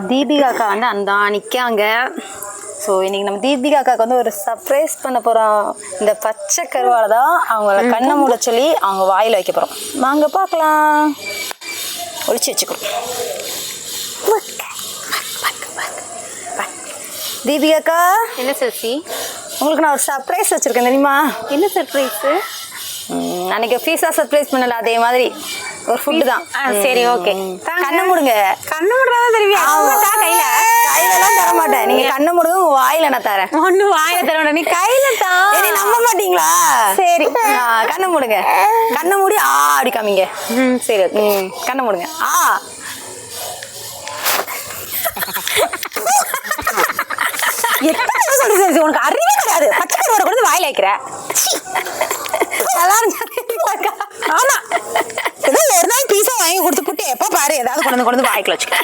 தீபிகா அக்கா வந்து அந்த நிற்காங்க. ஸோ இன்றைக்கி நம்ம தீபிகா அக்காவுக்கு வந்து ஒரு சர்ப்ரைஸ் பண்ண போகிறோம். இந்த பச்சை கருவாலை தான் அவங்கள கண்ணை மூட சொல்லி அவங்க வாயில் வைக்க போகிறோம். வாங்க பார்க்கலாம். ஒழிச்சு வச்சுக்கிறோம். தீபிகா அக்கா, என்ன சசி? உங்களுக்கு நான் ஒரு சர்ப்ரைஸ் வச்சுருக்கேன் தெரியுமா? என்ன சர்ப்ரைஸு? அன்றைக்கி பீஸா சர்ப்ரைஸ் பண்ணல, அதே மாதிரி ஒரு ஃபுட்டு தான். சரி, ஓகே. கண்ணை மூடுங்க. கண்ணு முடுறதா தெரியும். கையிலலாம் தர மாட்டேன். நீங்க கண்ணை மூடுங்க, உங்க வாயில நான் தரேன். ஒண்ணு வாயில தர மாட்டேன், நீ கையில தான். நம்ப மாட்டீங்களா? சரி, கண்ணை மூடுங்க. கண்ணை மூடி அப்படி காமிங்க. சரி, ஓகே. கண்ணை மூடுங்க. எத்தனை சொல்லி உனக்கு அறிவே கிடையாது. பச்சை கருவாடை கொண்டு வாயில வைக்கிற. ஆமா, ஏதோ ஒரு நாள் பீஸா வாங்கி கொடுத்து புட்டு எப்ப பாரு ஏதாவது கொண்டு வாய்க்குள்ள வச்சுக்க.